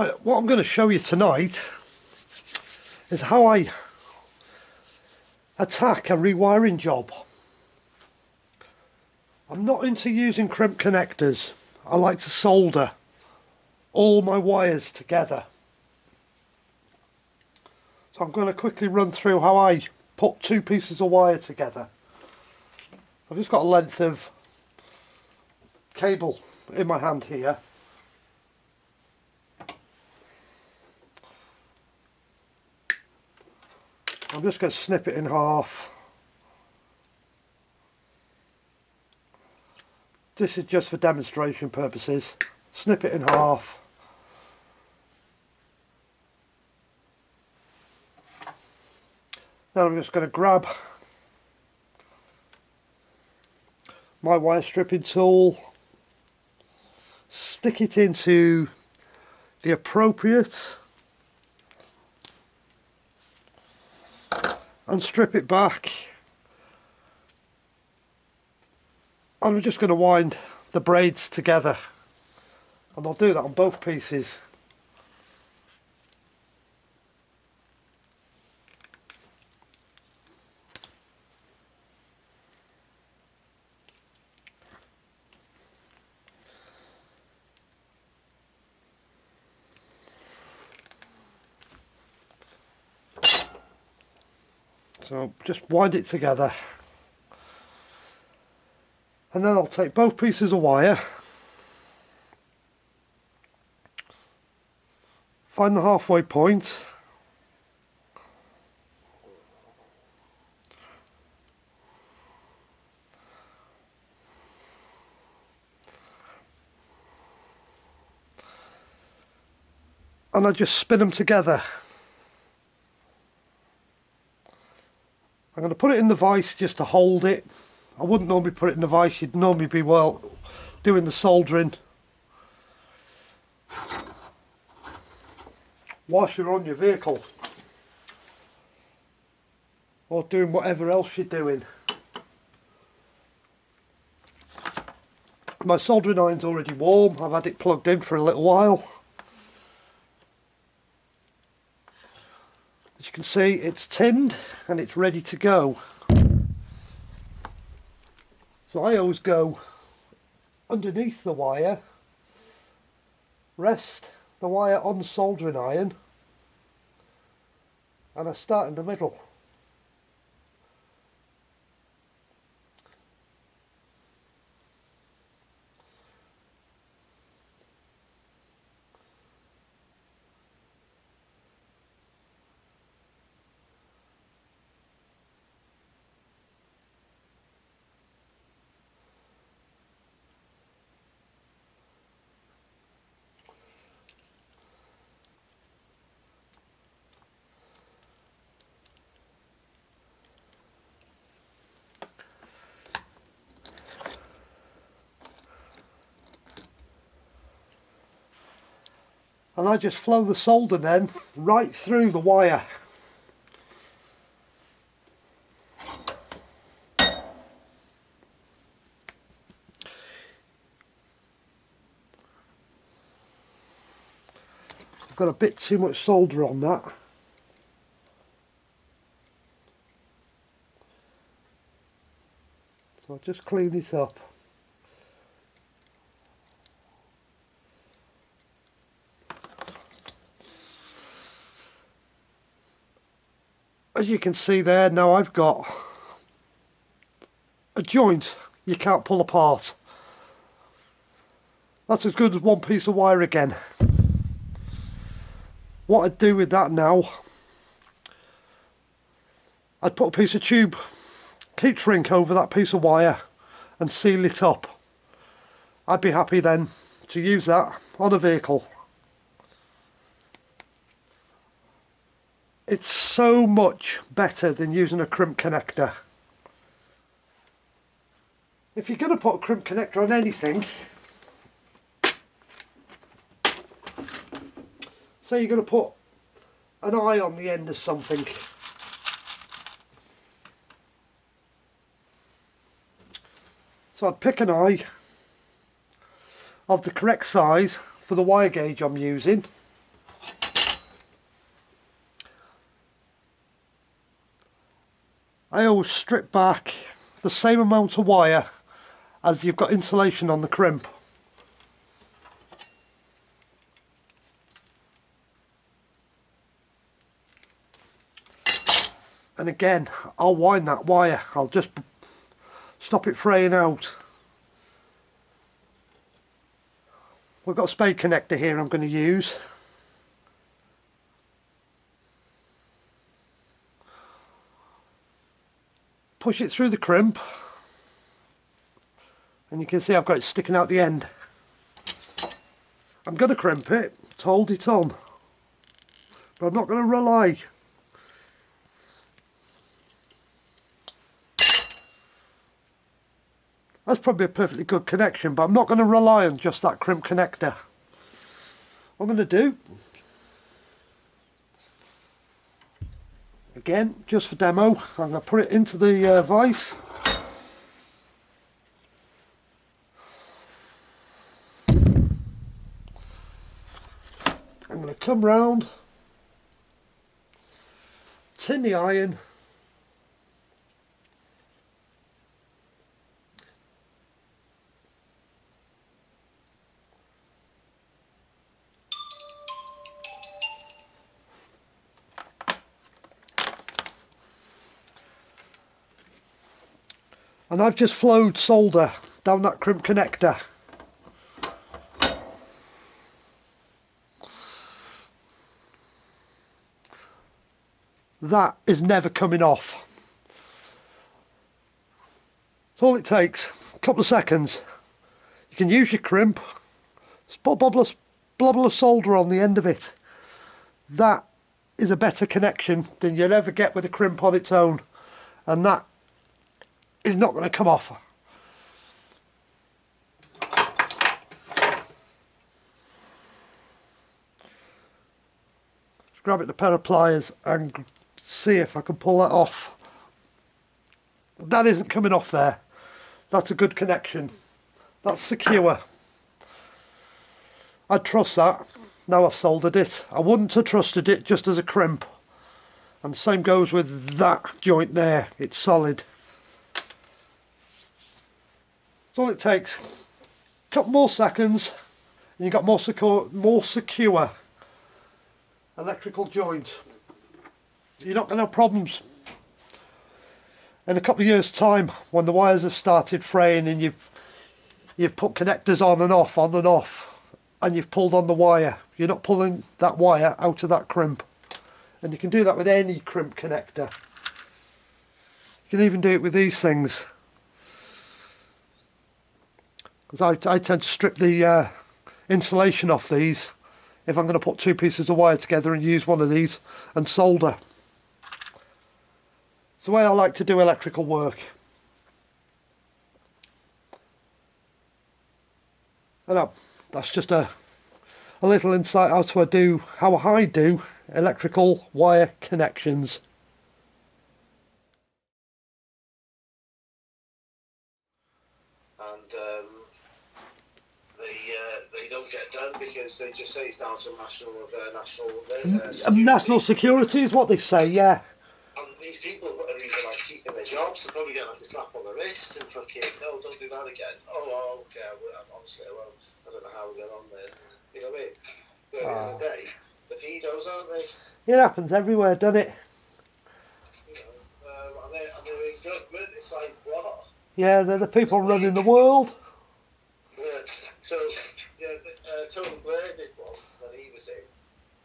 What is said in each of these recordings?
Right, what I'm going to show you tonight is how I attack a rewiring job. I'm not into using crimp connectors. I like to solder all my wires together. So I'm going to quickly run through how I put two pieces of wire together. I've just got a length of cable in my hand here. I'm just going to snip it in half. This is just for demonstration purposes. Snip it in half. Then I'm just going to grab my wire stripping tool, stick it into the appropriate, and strip it back. I'm just going to wind the braids together, and I'll do that on both pieces. So just wind it together, and then I'll take both pieces of wire, find the halfway point, and I just spin them together. I'm going to put it in the vise just to hold it. I wouldn't normally put it in the vise, you'd normally be doing the soldering whilst you're on your vehicle or doing whatever else you're doing. My soldering iron's already warm, I've had it plugged in for a little while. As you can see, it's tinned and it's ready to go. So I always go underneath the wire, rest the wire on the soldering iron, and I start in the middle. And I just flow the solder then right through the wire. I've got a bit too much solder on that. So I'll just clean it up. As you can see there, now I've got a joint you can't pull apart. That's as good as one piece of wire again. What I'd do with that now, I'd put a piece of tube heat shrink over that piece of wire and seal it up. I'd be happy then to use that on a vehicle. It's so much better than using a crimp connector. If you're going to put a crimp connector on anything, say you're going to put an eye on the end of something, so I'd pick an eye of the correct size for the wire gauge I'm using, I always strip back the same amount of wire as you've got insulation on the crimp. And again, I'll wind that wire. I'll just stop it fraying out. We've got a spade connector here I'm going to use. Push it through the crimp. And you can see I've got it sticking out the end. I'm going to crimp it to hold it on. But I'm not going to rely. That's probably a perfectly good connection, but I'm not going to rely on just that crimp connector. What I'm going to do, again, just for demo, I'm going to put it into the vise. I'm going to come round, tin the iron, and I've just flowed solder down that crimp connector. That is never coming off. That's all it takes, a couple of seconds. You can use your crimp, just put a blobble of solder on the end of it. That is a better connection than you'll ever get with a crimp on its own, and that is not going to come off. Just grab it with a pair of pliers and see if I can pull that off. That isn't coming off there. That's a good connection. That's secure. I'd trust that. Now I've soldered it. I wouldn't have trusted it just as a crimp. And the same goes with that joint there. It's solid. That's all it takes. A couple more seconds and you've got more secure electrical joint. You're not going to have problems. In a couple of years' time, when the wires have started fraying and you've put connectors on and off, and you've pulled on the wire, you're not pulling that wire out of that crimp. And you can do that with any crimp connector. You can even do it with these things. Because I tend to strip the insulation off these if I'm going to put two pieces of wire together and use one of these and solder. It's the way I like to do electrical work. I know, that's just a little insight how I do electrical wire connections. And they don't get done because they just say it's down to national security is what they say, yeah. And these people are even like keeping their jobs. They're probably getting like a slap on the wrist and fucking, no, don't do that again. Oh, okay, obviously, well, I don't know how we get on there. You know what I mean? But at the end of the day, the pedos, aren't they? It happens everywhere, doesn't it? You know, and they're in government. It's like, what? Yeah, they're the people running the world. Yeah. So, yeah, Tony Blair did one when he was in,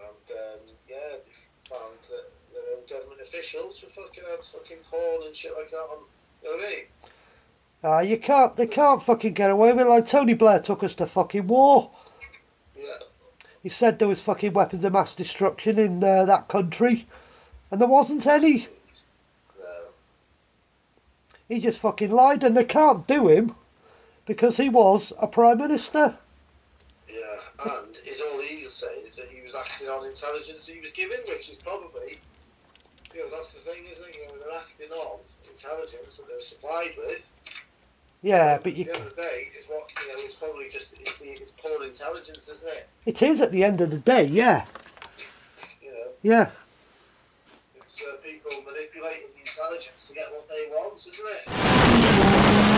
and yeah, found that their own government officials were fucking had fucking porn and shit like that on. You know what I mean? They can't fucking get away with it. Like Tony Blair took us to fucking war. Yeah. He said there was fucking weapons of mass destruction in that country, and there wasn't any. No. He just fucking lied, and they can't do him because he was a Prime Minister. Yeah, and all he's saying is that he was acting on intelligence he was given, which is probably, you know, that's the thing, isn't it? You know, they're acting on intelligence that they're supplied with. Yeah, but you. At the end of the day, it's what, you know, it's probably just it's poor intelligence, isn't it? It is at the end of the day, yeah. You know. Yeah. It's people manipulating the intelligence to get what they want, isn't it?